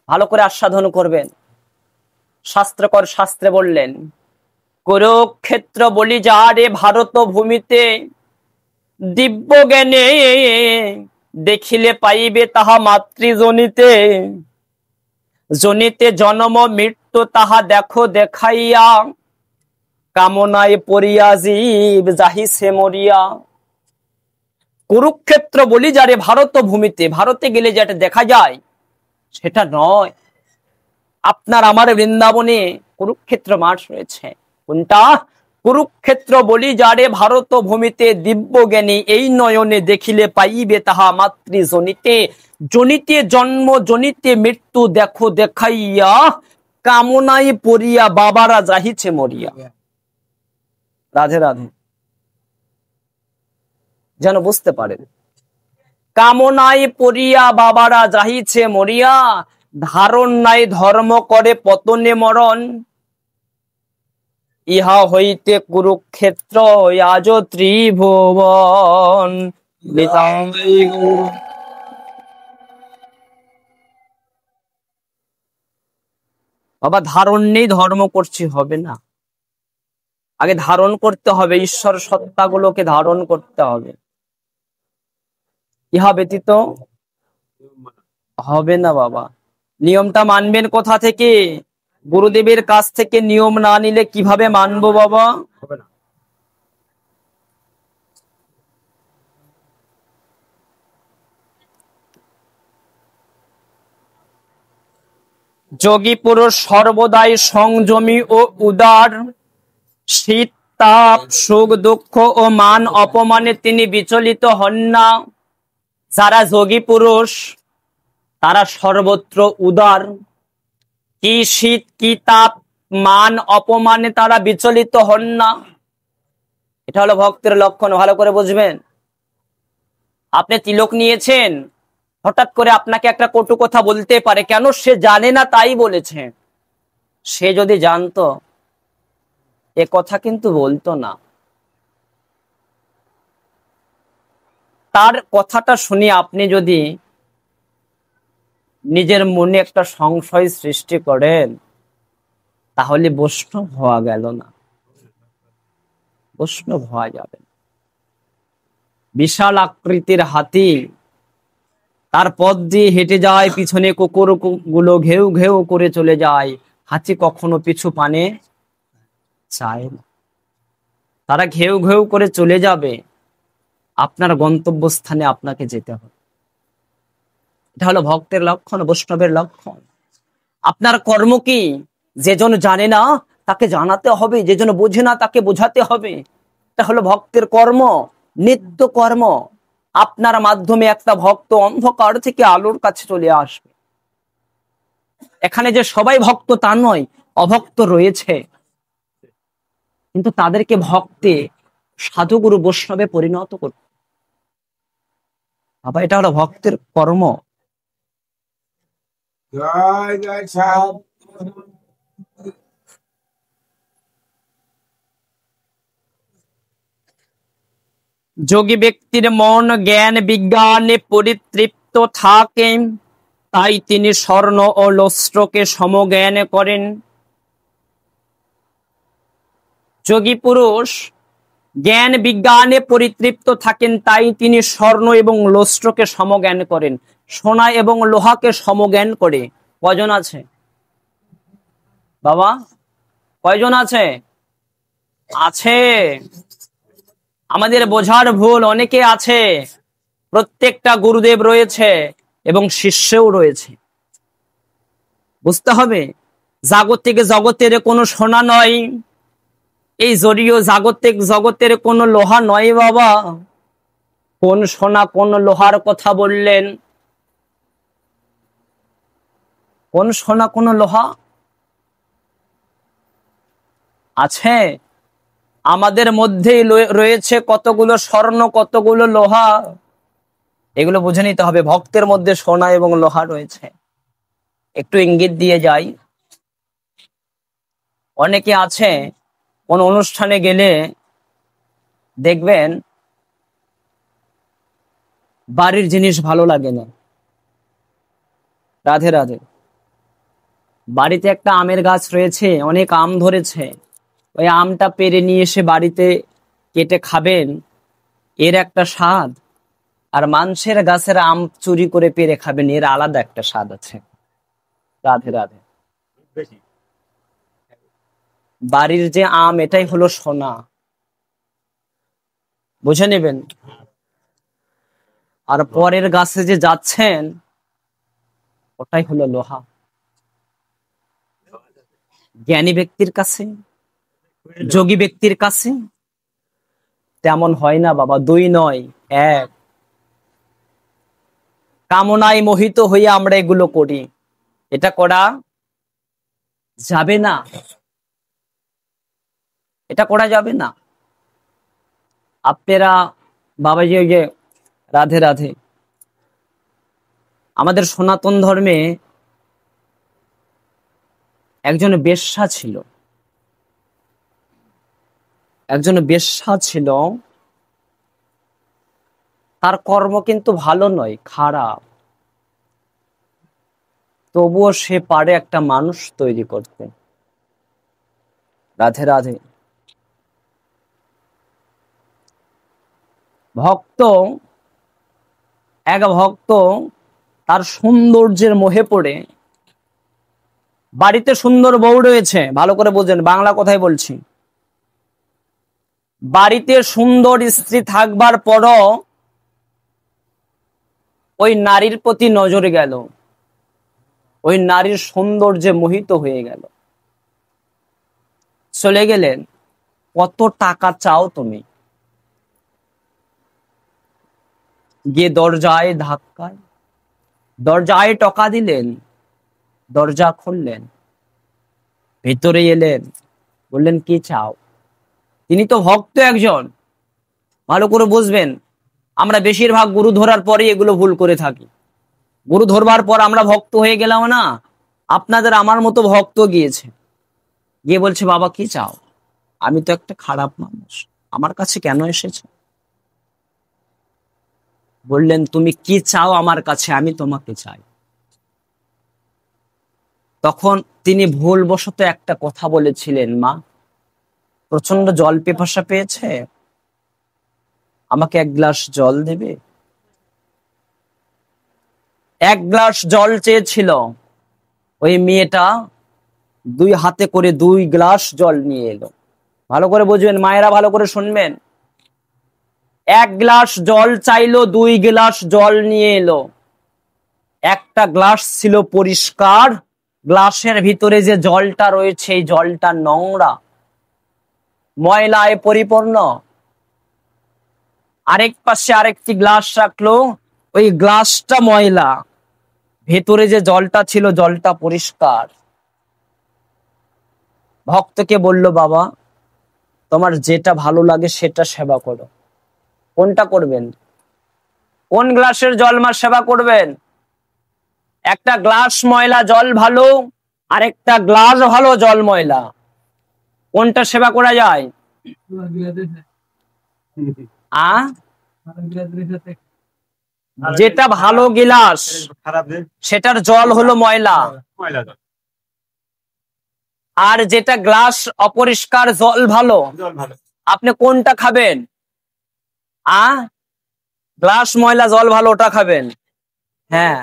ভালো করে আস্বাদন করবেন। শাস্ত্রকর শাস্ত্রে বললেন, কুরুক্ষেত্র বলি যারে ভারত ভূমিতে, দিব্য জ্ঞানে দেখিলে পাইবে তাহা মাতৃজনিতে। জনিতে জন্ম মৃত্যু তাহা দেখো দেখাইয়া, কামনায় পড়িয়া জীব যাহিছে মরিয়া। কুরুক্ষেত্র বলি যারে ভারত ভূমিতে, ভারতে গেলে যেটা দেখা যায় সেটা নয়। আপনার আমার বৃন্দাবনে কুরুক্ষেত্র মাঠ রয়েছে। কোনটা? কুরুক্ষেত্র বলি যারে ভারত ভূমিতে, দিব্য জ্ঞানী এই নয়নে দেখিলে পাইবে তাহা মাতৃজনিতে। জনিতে জন্ম জনিতে মৃত্যু দেখো দেখাইয়া, কামনায় পড়িয়া বাবারা যাহিছে মরিয়া। রাধে রাধে, যেন বুঝতে পারেন। কামনায় পড়িয়া বাবারা যাহিছে মরিয়া, ধারণ নাই ধর্ম করে পতনে মরণ। ইহা হইতে কুরুক্ষেত্র আজ ত্রিভুবন। বাবা, ধারণ নেই ধর্ম করছি হবে না। আগে ধারণ করতে হবে, ঈশ্বর সত্তাগুলোকে ধারণ করতে হবে। ইহা ব্যতীত হবে না বাবা। নিয়মটা মানবেন কোথা থেকে? গুরুদেবের কাছ থেকে নিয়ম না নিলে কিভাবে মানবো বাবা? যোগী পুরুষ সর্বদাই সংযমী ও উদার, শীত তাপ সুখ দুঃখ ও মান অপমানে তিনি বিচলিত হন না। যারা যোগী পুরুষ তারা সর্বত্র উদার। কি শীত কি তাপ মান অপমানে তারা বিচলিত হন না। এটা হলো ভক্তের লক্ষণ, ভালো করে বুঝবেন। আপনি তিলক নিয়েছেন, হঠাৎ করে আপনাকে একটা কটু কথা বলতে পারে, কেন? সে জানে না তাই বলেছে। সে যদি জানতো এ কথা কিন্তু বলতো না। তার কথাটা শুনে আপনি যদি নিজের মনে একটা সংশয় সৃষ্টি করেন, তাহলে বৈষ্ণব হওয়া গেল না, বৈষ্ণব হওয়া যাবে না। বিশাল আকৃতির হাতি, তার পথ দিয়ে হেঁটে যায়, পিছনে কুকুর গুলো ঘেউ ঘেউ করে চলে যায়, হাতি কখনো পিছু পানে চায় না। তারা ঘেউ ঘেউ করে চলে যাবে, আপনার গন্তব্যস্থানে আপনাকে যেতে হবে। এটা হলো ভক্তের লক্ষণ, বৈষ্ণবের লক্ষণ। আপনার কর্ম কি? যেজন জানে না তাকে জানাতে হবে, যেজন বোঝে না তাকে বোঝাতে হবে। এটা হলো ভক্তের কর্ম, নিত্য কর্ম। আপনার মাধ্যমে একটা ভক্ত অন্ধকার থেকে আলোর কাছে চলে আসবে। এখানে যে সবাই ভক্ত তা নয়, অভক্ত রয়েছে, কিন্তু তাদেরকে ভক্তে সাধুগুরু বৈষ্ণবে পরিণত করতে। বাবা, এটা হলো ভক্তের কর্ম। জয় জয় সাধু। যোগী ব্যক্তির মন জ্ঞান বিজ্ঞানে পরিতৃপ্ত থাকে, তাই তিনি স্বর্ণ ও লস্ত্রকে সমজ্ঞান করেন। যোগী পুরুষ জ্ঞান বিজ্ঞানে পরিতৃপ্ত থাকেন, তাই তিনি স্বর্ণ এবং লস্ত্রকে সমজ্ঞান করেন। সোনা এবং লোহাকে সমজ্ঞান করে কয়জন আছে বাবা? কয়জন আছে? আছে। আমাদের বোঝার ভুল, অনেকে আছে। প্রত্যেকটা গুরুদেব রয়েছে এবং শিষ্যও রয়েছে, বুঝতে হবে। জাগতিক জগতের কোনো সোনা নয়, এই জড়ীয় জাগতিক জগতের কোনো লোহা নয় বাবা। কোন সোনা কোন লোহার কথা বললেন? কোন সোনা কোন লোহা আছে? আমাদের মধ্যেই রয়েছে কতগুলো স্বর্ণ, কতগুলো লোহা। এগুলো বুঝে নিতে হবে। ভক্তের মধ্যে সোনা এবং লোহা রয়েছে। একটু ইঙ্গিত দিয়ে যাই। অনেকে আছে কোন অনুষ্ঠানে গেলে দেখবেন বাড়ির জিনিস ভালো লাগে না। রাধে রাধে। বাড়িতে একটা আমের গাছ রয়েছে, অনেক আম ধরেছে, ওই আমটা পেড়ে নিয়ে এসে বাড়িতে কেটে খাবেন, এর একটা স্বাদ। আর মানুষের গাছের আম চুরি করে পেড়ে খাবেন, এর আলাদা একটা স্বাদ আছে। রাধে রাধে। বাড়ির যে আম, এটাই হলো সোনা, বুঝে নেবেন। আর পরের গাছে যে যাচ্ছেন, ওটাই হলো লোহা। জ্ঞানী ব্যক্তির কাছে, যোগী ব্যক্তির কাছে তেমন হয় না বাবা, দুই নয় এক। কামনায় মোহিত হয়ে আমরা এগুলো করি, এটা করা যাবে না, এটা করা যাবে না। আপনারা বাবাজি, ওই যে রাধে রাধে, আমাদের সনাতন ধর্মে একজন বেশ্যা ছিল, একজন বেশ্যা ছিল। তার কর্ম কিন্তু ভালো নয়, খারাপ, তবুও সে পারে একটা মানুষ তৈরি করতে। রাধে রাধে। ভক্ত, এক ভক্ত তার সৌন্দর্যের মোহে পড়ে, বাড়িতে সুন্দর বউ রয়েছে, ভালো করে বোঝেন বাংলা কথাই বলছি, বাড়িতে সুন্দর স্ত্রী থাকবার পরও ওই নারীর প্রতি নজর গেল, ওই নারীর সৌন্দর্যে মোহিত হয়ে গেল, চলে গেলেন। কত টাকা চাও তুমি? গিয়ে দরজায় ধাক্কায়, দরজায় টকা দিলেন, দরজা খুললেন, ভেতরে এলেন, বললেন কি চাও? তিনি তো ভক্ত একজন, ভালো করে বুঝবেন। আমরা বেশিরভাগ গুরু ধরার পরে এগুলো ভুল করে থাকি। গুরু ধরবার পর আমরা ভক্ত হয়ে গেলাম না, আপনাদের আমার মতো ভক্ত গিয়েছে, গিয়ে বলছে বাবা কি চাও? আমি তো একটা খারাপ মানুষ, আমার কাছে কেন এসেছো? বললেন তুমি কি চাও আমার কাছে, আমি তোমাকে চাই। তখন তিনি ভুলবশত একটা কথা বলেছিলেন, মা প্রচন্ড জল পিপাসা পেয়েছে, আমাকে এক গ্লাস জল দেবে? এক গ্লাস জল চেয়েছিল, ওই মেয়েটা দুই হাতে করে 2 গ্লাস জল নিয়ে এলো। ভালো করে বুঝবেন মায়েরা, ভালো করে শুনবেন। এক গ্লাস জল চাইলো, 2 গ্লাস জল নিয়ে এলো। একটা গ্লাস ছিল পরিষ্কার, গ্লাসের ভিতরে যে জলটা রয়েছে এই জলটা নোংরা, ময়লায় পরিপূর্ণ। আরেক পাশে আরেকটি গ্লাস রাখলো, ওই গ্লাসটা ময়লা, ভেতরে যে জলটা ছিল জলটা পরিষ্কার। ভক্তকে বলল বাবা তোমার যেটা ভালো লাগে সেটা সেবা করো। কোনটা করবেন? কোন গ্লাসের জল মা সেবা করবেন? একটা গ্লাস ময়লা জল ভালো, আরেকটা গ্লাস ভালো জল ময়লা, কোনটা সেবা করা যায়? যেটা ভালো গিলাস সেটার জল হলো ময়লা, আর যেটা গ্লাস অপরিষ্কার জল ভালো। আপনি কোনটা খাবেন? গ্লাস ময়লা জল ভালো ওটা খাবেন। হ্যাঁ,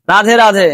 রাধে রাধে।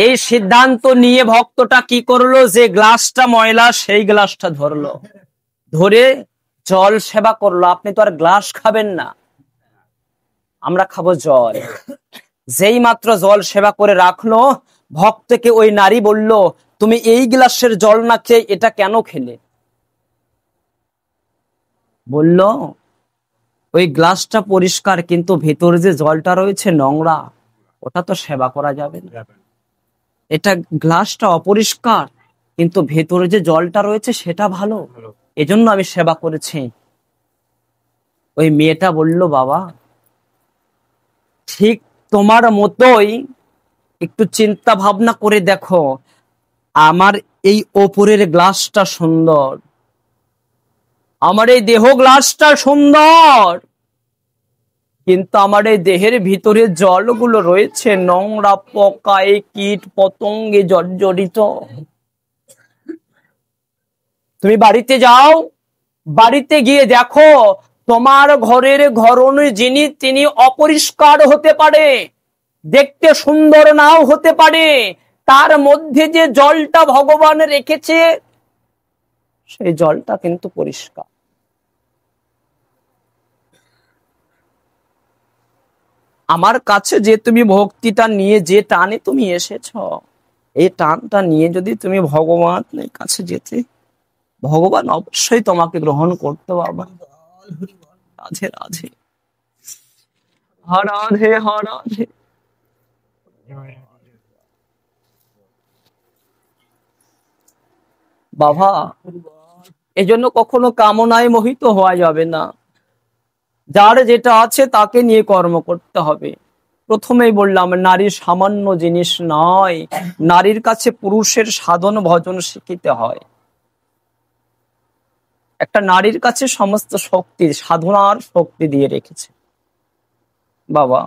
এই সিদ্ধান্ত নিয়ে ভক্তটা কি করলো, যে গ্লাসটা ময়লা সেই গ্লাসটা ধরলো, ধরে জল সেবা করলো। আপনি তো আর গ্লাস খাবেন না, আমরা খাবো জল। যেই মাত্র জল সেবা করে রাখলো, ভক্তকে ওই নারী বলল তুমি এই গ্লাসের জল না খেয়ে এটা কেন খেলে? বলল ওই গ্লাসটা পরিষ্কার, কিন্তু ভেতরে যে জলটা রয়েছে নোংরা, ওটা তো সেবা করা যাবে না। এটা গ্লাসটা অপরিষ্কার, কিন্তু ভেতরে যে জলটা রয়েছে সেটা ভালো, এজন্য আমি সেবা করেছি। ওই মেয়েটা বলল বাবা ঠিক তোমার মতোই, একটু চিন্তা ভাবনা করে দেখো, আমার এই ওপরের গ্লাসটা সুন্দর, আমার এই দেহ গ্লাসটা সুন্দর, কিন্তু আমার এই দেহের ভিতরে জলগুলো রয়েছে নোংরা, পোকায় কীট পতঙ্গে জর্জরিত। তুমি বাড়িতে যাও, বাড়িতে গিয়ে দেখো তোমার ঘরের ঘরণী যিনি তিনি অপরিষ্কার হতে পারে, দেখতে সুন্দর নাও হতে পারে, তার মধ্যে যে জলটা ভগবান রেখেছে সেই জলটা কিন্তু পরিষ্কার। আমার কাছে যে তুমি ভক্তিটা নিয়ে যে টানে তুমি এসেছ, এই টানটা নিয়ে যদি তুমি ভগবানের কাছে যেতে, ভগবান অবশ্যই তোমাকে গ্রহণ করতে বাবা। রাধে রাধে, হরাধে হরাধে। বাবা এজন্য কখনো কামনায় মোহিত হওয়া যাবে না, যার যেটা আছে তাকে নিয়ে কর্ম করতে হবে। প্রথমেই বললাম নারী সামান্য জিনিস নয়, নারীর কাছে পুরুষের সাধন ভজন শিখিতে হয়। একটা নারীর কাছে সমস্ত শক্তি, সাধনার শক্তি দিয়ে রেখেছে বাবা।